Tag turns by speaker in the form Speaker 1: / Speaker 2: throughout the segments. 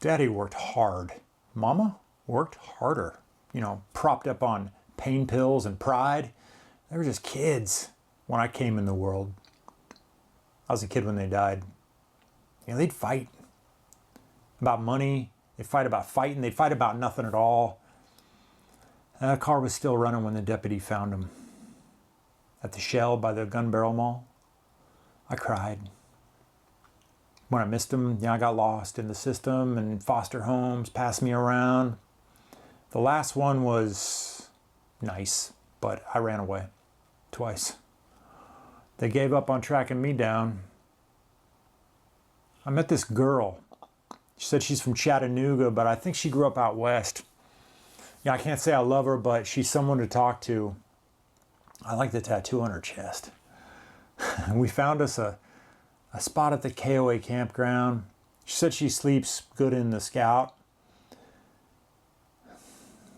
Speaker 1: Daddy worked hard. Mama worked harder. You know, propped up on pain pills and pride. They were just kids when I came in the world. I was a kid when they died. You know, they'd fight about money. They'd fight about fighting. They'd fight about nothing at all. And that car was still running when the deputy found him. At the Shell by the Gun Barrel Mall. I cried. When I missed him, I got lost in the system and foster homes passed me around. The last one was nice, but I ran away twice. They gave up on tracking me down. I met this girl. She said she's from Chattanooga, but I think she grew up out west. I can't say I love her, but she's someone to talk to. I like the tattoo on her chest. We found us a spot at the KOA campground. She said she sleeps good in the Scout.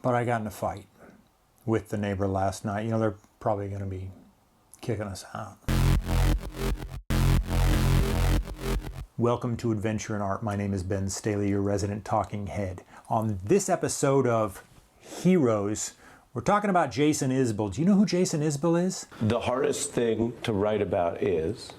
Speaker 1: But I got in a fight with the neighbor last night. You know, they're probably going to be kicking us out. Welcome to Adventure in Art. My name is Ben Staley, your resident talking head. On this episode of Heroes, we're talking about Jason Isbell. Do you know who Jason Isbell is?
Speaker 2: The hardest thing to write about is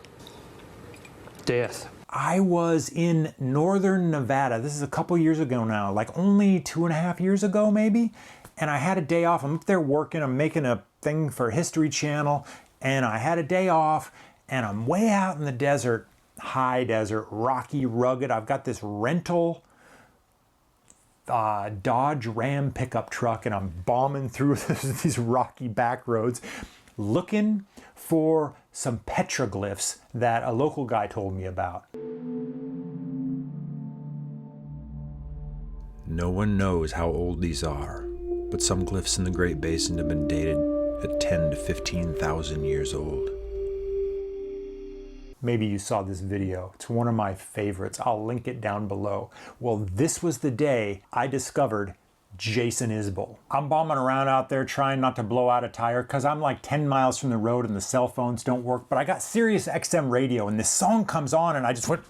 Speaker 3: death.
Speaker 1: I was in northern Nevada. This is a couple years ago now, like only 2.5 years ago maybe. And I had a day off. I'm up there working. I'm making a thing for History Channel. And I had a day off. And I'm way out in the desert, high desert, rocky, rugged. I've got this rental Dodge Ram pickup truck. And I'm bombing through these rocky back roads looking for some petroglyphs that a local guy told me about.
Speaker 4: No one knows how old these are, but some glyphs in the Great Basin have been dated at 10 to 15,000 years old.
Speaker 1: Maybe you saw this video. It's one of my favorites. I'll link it down below. Well, this was the day I discovered Jason Isbell. I'm bombing around out there trying not to blow out a tire because I'm like 10 miles from the road and the cell phones don't work, but I got Sirius XM radio and this song comes on and I just went,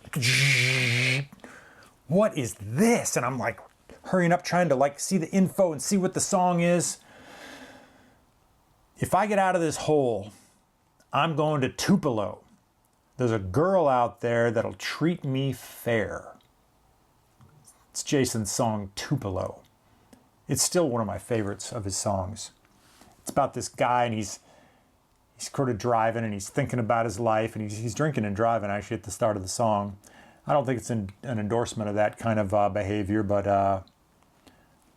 Speaker 1: what is this? And I'm like hurrying up trying to like see the info and see what the song is. If I get out of this hole, I'm going to Tupelo. There's a girl out there that'll treat me fair. It's Jason's song, Tupelo. It's still one of my favorites of his songs. It's about this guy and he's sort of driving and he's thinking about his life and he's drinking and driving actually at the start of the song. I don't think it's an endorsement of that kind of behavior, but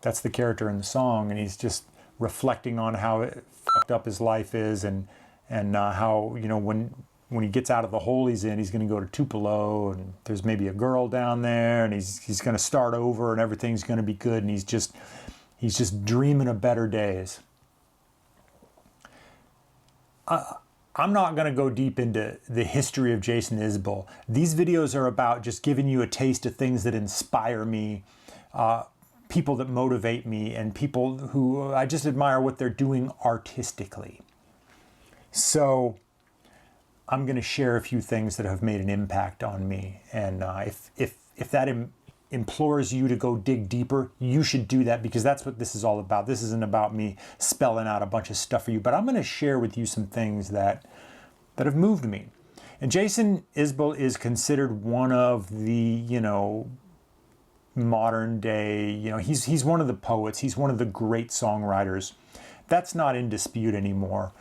Speaker 1: that's the character in the song and he's just reflecting on how fucked up his life is and how, you know, when he gets out of the hole he's in, he's going to go to Tupelo and there's maybe a girl down there and he's going to start over and everything's going to be good and he's just dreaming of better days. I'm not going to go deep into the history of Jason Isbell. These videos are about just giving you a taste of things that inspire me, people that motivate me, and people who I just admire what they're doing artistically. So I'm going to share a few things that have made an impact on me. And if that implores you to go dig deeper, you should do that because that's what this is all about. This isn't about me spelling out a bunch of stuff for you, but I'm going to share with you some things that have moved me. And Jason Isbell is considered one of the, you know, modern day, you know, he's one of the poets. He's one of the great songwriters. That's not in dispute anymore.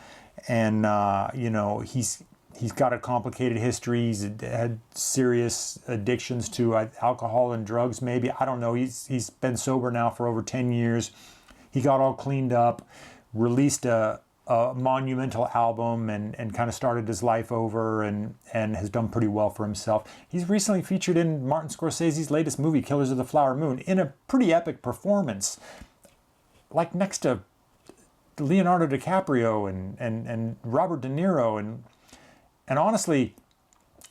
Speaker 1: And, you know, he's got a complicated history. He's had serious addictions to alcohol and drugs, maybe. I don't know. He's been sober now for over 10 years. He got all cleaned up, released a monumental album and kind of started his life over and has done pretty well for himself. He's recently featured in Martin Scorsese's latest movie, Killers of the Flower Moon, in a pretty epic performance, like next to Leonardo DiCaprio and Robert De Niro and honestly,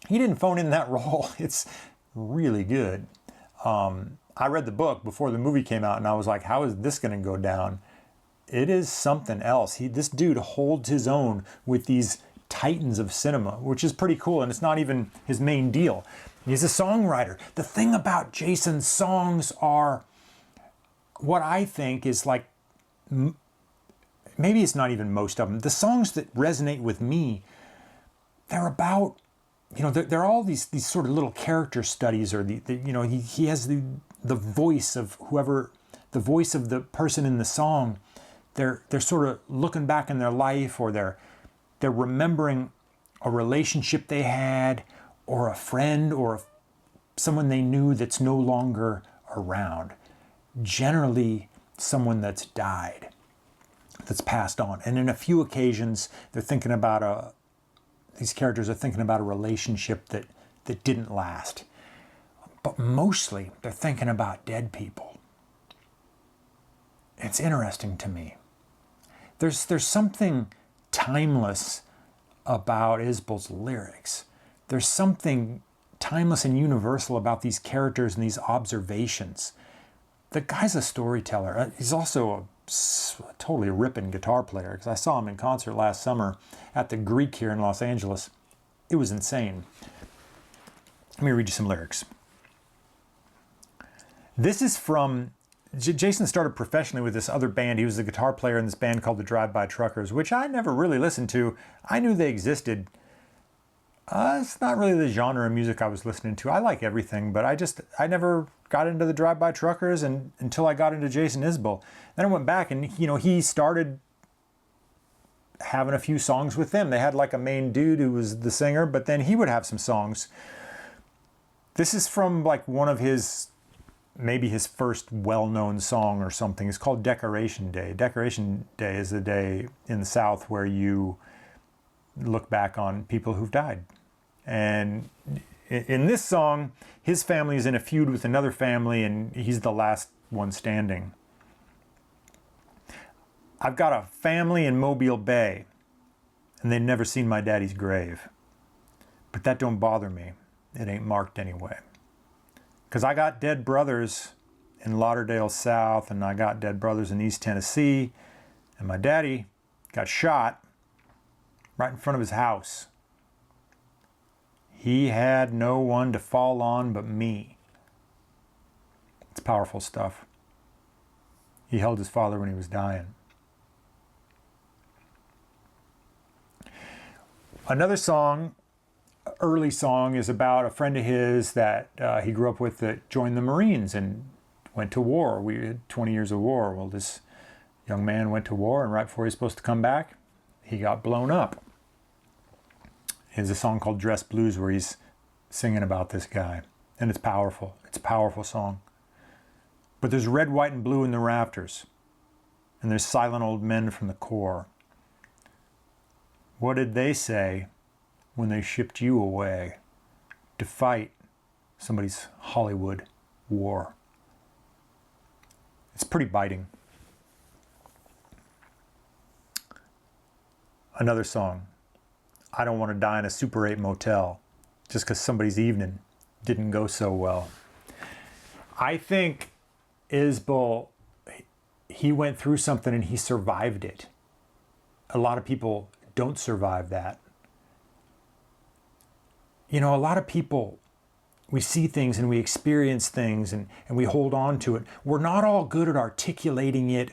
Speaker 1: he didn't phone in that role. It's really good. I read the book before the movie came out and I was like, how is this going to go down? It is something else. This dude holds his own with these titans of cinema, which is pretty cool, and it's not even his main deal. He's a songwriter. The thing about Jason's songs are what I think is like, maybe it's not even most of them. The songs that resonate with me, they're about, they're all these sort of little character studies, or he has the voice of whoever, the voice of the person in the song. They're sort of looking back in their life, or they're remembering a relationship they had, or a friend, or someone they knew that's no longer around. Generally, someone that's died, that's passed on. And in a few occasions, they're thinking about these characters are thinking about a relationship that didn't last. But mostly, they're thinking about dead people. It's interesting to me. There's something timeless about Isbell's lyrics. There's something timeless and universal about these characters and these observations. The guy's a storyteller. He's also a totally ripping guitar player, because I saw him in concert last summer at the Greek here in Los Angeles. It was insane. Let me read you some lyrics. This is from, Jason started professionally with this other band. He was the guitar player in this band called the Drive-By Truckers, which I never really listened to. I knew they existed. It's not really the genre of music I was listening to. I like everything, but I never got into the Drive-By Truckers until I got into Jason Isbell. Then I went back and, he started having a few songs with them. They had like a main dude who was the singer, but then he would have some songs. This is from like one of his, maybe his first well-known song or something. It's called Decoration Day. Decoration Day is the day in the South where you look back on people who've died. And in this song, his family is in a feud with another family, and he's the last one standing. I've got a family in Mobile Bay, and they've never seen my daddy's grave. But that don't bother me. It ain't marked anyway. 'Cause I got dead brothers in Lauderdale South, and I got dead brothers in East Tennessee, and my daddy got shot right in front of his house. He had no one to fall on but me. It's powerful stuff. He held his father when he was dying. Another song, early song, is about a friend of his that he grew up with that joined the Marines and went to war. We had 20 years of war. Well, this young man went to war, and right before he was supposed to come back, he got blown up. There's a song called Dress Blues where he's singing about this guy. And it's powerful. It's a powerful song. But there's red, white, and blue in the rafters. And there's silent old men from the Corps. What did they say when they shipped you away to fight somebody's Hollywood war? It's pretty biting. Another song. I don't want to die in a Super 8 motel just because somebody's evening didn't go so well. I think Isbell, he went through something and he survived it. A lot of people don't survive that. A lot of people, we see things and we experience things and we hold on to it. We're not all good at articulating it,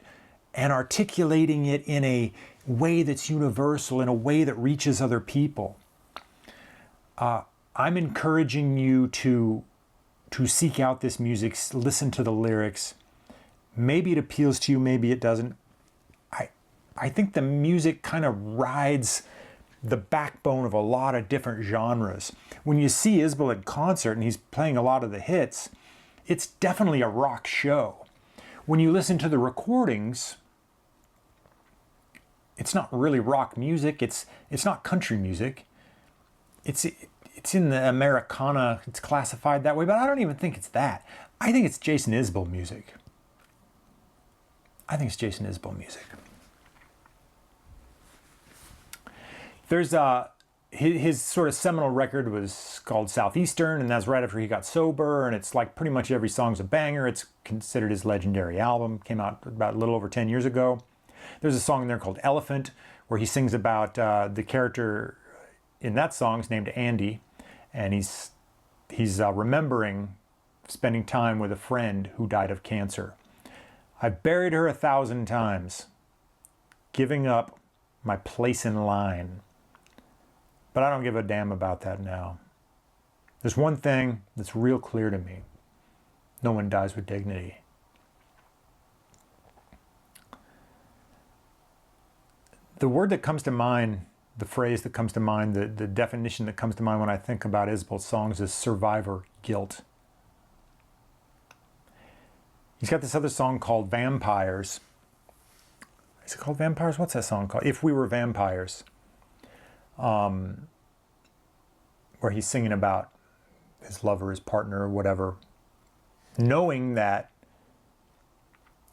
Speaker 1: and articulating it in a way that's universal, in a way that reaches other people. I'm encouraging you to seek out this music, listen to the lyrics. Maybe it appeals to you, maybe it doesn't. I think the music kind of rides the backbone of a lot of different genres. When you see Isbell in concert and he's playing a lot of the hits, it's definitely a rock show. When you listen to the recordings, it's not really rock music. It's not country music. It's in the Americana. It's classified that way, but I don't even think it's that. I think it's Jason Isbell music. I think it's Jason Isbell music. There's his sort of seminal record was called Southeastern, and that's right after he got sober, and it's like pretty much every song's a banger. It's considered his legendary album. Came out about a little over 10 years ago. There's a song in there called Elephant, where he sings about the character in that song is named Andy, and he's remembering spending time with a friend who died of cancer. I've buried her 1,000 times, giving up my place in line. But I don't give a damn about that now. There's one thing that's real clear to me. No one dies with dignity. The word that comes to mind, the phrase that comes to mind, the definition that comes to mind when I think about Isbell's songs is survivor guilt. He's got this other song called Vampires. Is it called Vampires? What's that song called? If We Were Vampires. Where he's singing about his lover, his partner, or whatever, knowing that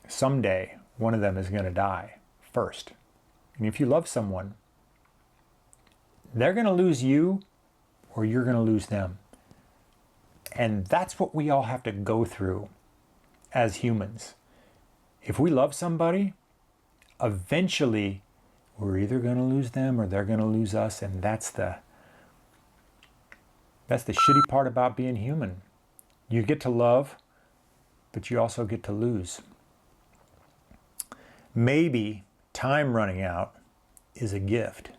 Speaker 1: someday one of them is going to die first. And if you love someone, they're going to lose you or you're going to lose them. And that's what we all have to go through as humans. If we love somebody, eventually we're either going to lose them or they're going to lose us, and that's the shitty part about being human. You get to love, but you also get to lose. Maybe time running out is a gift.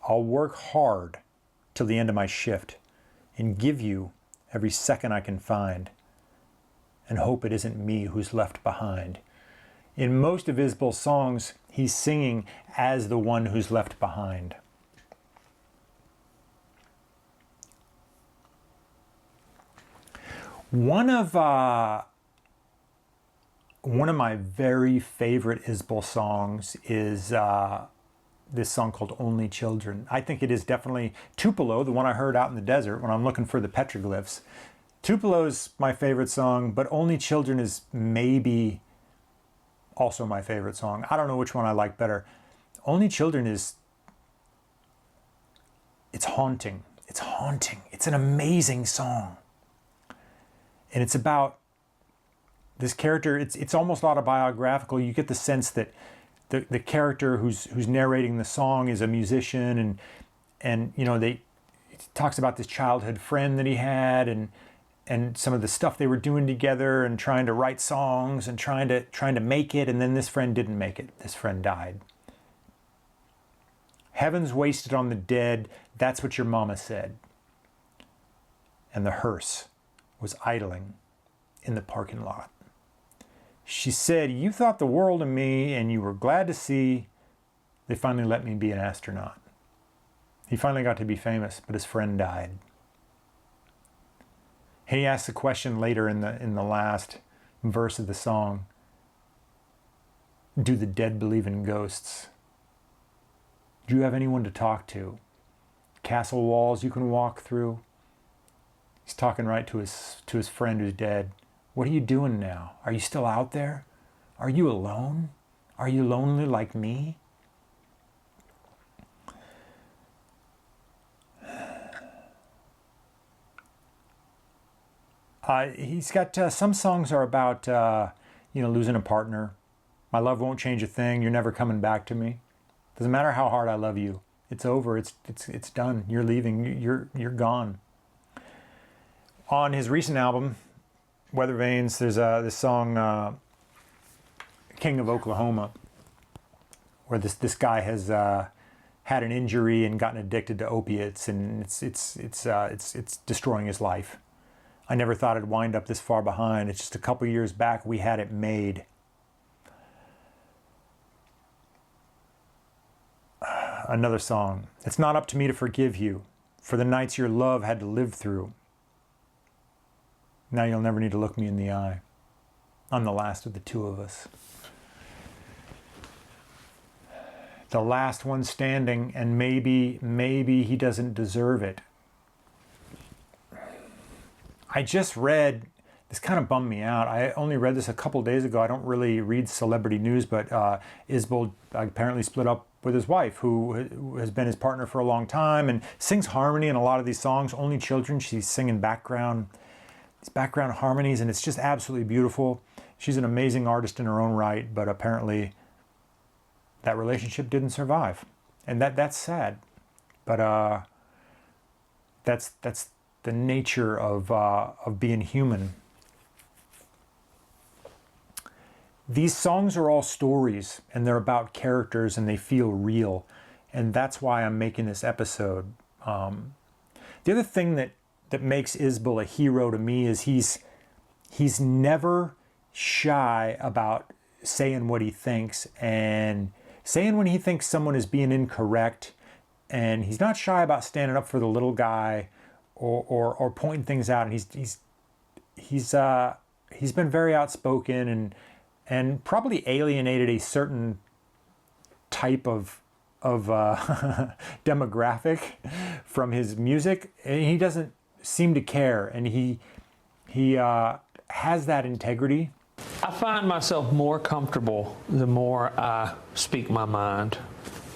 Speaker 1: I'll work hard till the end of my shift and give you every second I can find, and hope it isn't me who's left behind. In most of Isbell's songs, he's singing as the one who's left behind. One of my very favorite Isbell songs is this song called Only Children. I think it is definitely Tupelo, the one I heard out in the desert when I'm looking for the petroglyphs. Tupelo's my favorite song, but Only Children is maybe also my favorite song. I don't know which one I like better. Only Children it's haunting. It's haunting. It's an amazing song. And it's about this character. It's almost autobiographical. You get the sense that the character who's narrating the song is a musician, and you know, he talks about this childhood friend that he had, and some of the stuff they were doing together, and trying to write songs and trying to make it, and then this friend didn't make it. This friend died. Heaven's wasted on the dead, that's what your mama said. And the hearse was idling in the parking lot. She said, you thought the world of me, and you were glad to see they finally let me be an astronaut. He finally got to be famous, but his friend died. And he asks the question later in the last verse of the song, do the dead believe in ghosts? Do you have anyone to talk to? Castle walls you can walk through? He's talking right to his friend who's dead. What are you doing now? Are you still out there? Are you alone? Are you lonely like me? He's got some songs are about losing a partner. My love won't change a thing. You're never coming back to me. Doesn't matter how hard I love you. It's over. It's done. You're leaving. You're gone. On his recent album, Weather Vanes, there's this song, King of Oklahoma, where this guy has had an injury and gotten addicted to opiates, and it's destroying his life. I never thought it'd wind up this far behind. It's just a couple years back we had it made. Another song. It's not up to me to forgive you for the nights your love had to live through. Now you'll never need to look me in the eye. I'm the last of the two of us. The last one standing, and maybe he doesn't deserve it. I just read, this kind of bummed me out. I only read this a couple days ago. I don't really read celebrity news, but Isbell apparently split up with his wife, who has been his partner for a long time and sings harmony in a lot of these songs. Only Children, she's singing background harmonies, and it's just absolutely beautiful. She's an amazing artist in her own right, but apparently that relationship didn't survive. And that's sad. But that's the nature of being human. These songs are all stories, and they're about characters, and they feel real, and that's why I'm making this episode. The other thing that makes Isbell a hero to me is he's never shy about saying what he thinks and saying when he thinks someone is being incorrect, and he's not shy about standing up for the little guy or pointing things out. And he's been very outspoken and probably alienated a certain type of demographic from his music, and he doesn't seem to care, and he has that integrity.
Speaker 3: I find myself more comfortable the more I speak my mind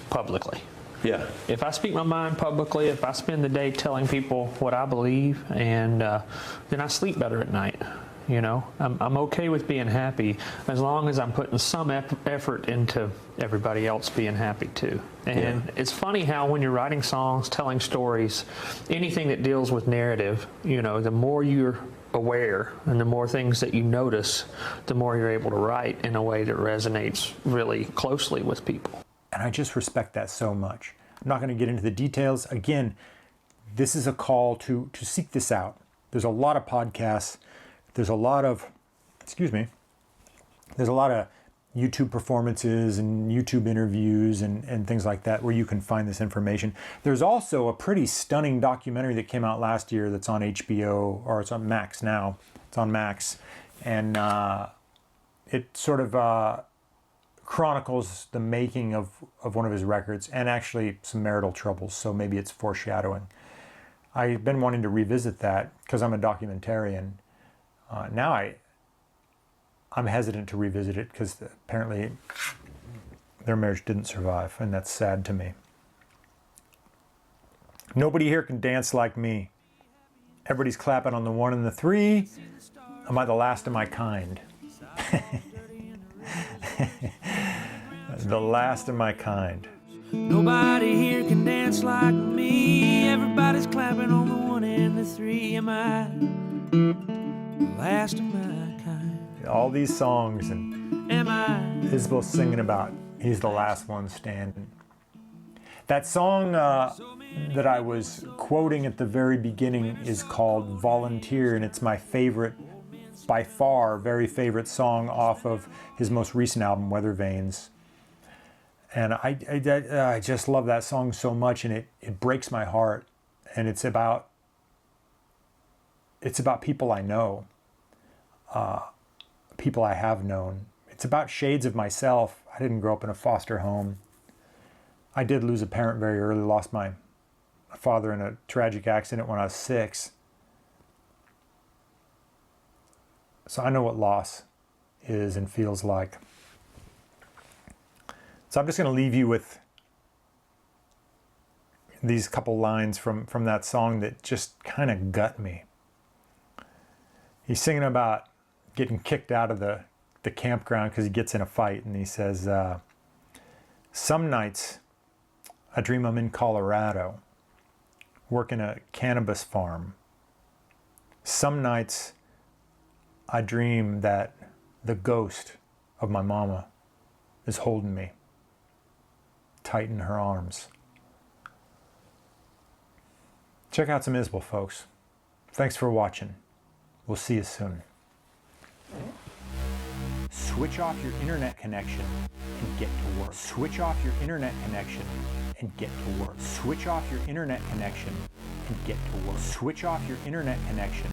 Speaker 3: publicly.
Speaker 2: Yeah.
Speaker 3: If I speak my mind publicly, if I spend the day telling people what I believe, and then I sleep better at night. You know, I'm okay with being happy as long as I'm putting some effort into everybody else being happy too. And it's funny how when you're writing songs, telling stories, anything that deals with narrative, you know, the more you're aware and the more things that you notice, the more you're able to write in a way that resonates really closely with people.
Speaker 1: And I just respect that so much. I'm not going to get into the details. Again, this is a call to seek this out. There's a lot of podcasts. There's a lot of, there's a lot of YouTube performances and YouTube interviews and things like that where you can find this information. There's also a pretty stunning documentary that came out last year that's on HBO, or it's on Max now. It's on Max. And it sort of chronicles the making of one of his records and actually some marital troubles, so maybe it's foreshadowing. I've been wanting to revisit that because I'm a documentarian. Now I'm hesitant to revisit it because apparently their marriage didn't survive, and that's sad to me. Nobody here can dance like me. Everybody's clapping on the 1 and the 3. Am I the last of my kind? The last of my kind.
Speaker 5: Nobody here can dance like me. Everybody's clapping on the 1 and the 3. Am I the last of my kind?
Speaker 1: All these songs, and
Speaker 5: Am I
Speaker 1: Isbell singing about he's the last one standing. That song that I was quoting at the very beginning is called Volunteer, and it's my favorite, by far, very favorite song off of his most recent album, Weather Vanes. And I just love that song so much, and it breaks my heart. And it's about people I know, people I have known. It's about shades of myself. I didn't grow up in a foster home. I did lose a parent very early, lost my father in a tragic accident when I was 6. So I know what loss is and feels like. So I'm just going to leave you with these couple lines from that song that just kind of gut me. He's singing about getting kicked out of the campground because he gets in a fight, and he says, some nights I dream I'm in Colorado working a cannabis farm. Some nights I dream that the ghost of my mama is holding me tight in her arms. Check out some Isbell, folks. Thanks for watching. We'll see you soon. Switch off your internet connection and get to work. Switch off your internet connection and get to work. Switch off your internet connection and get to work. Switch off your internet connection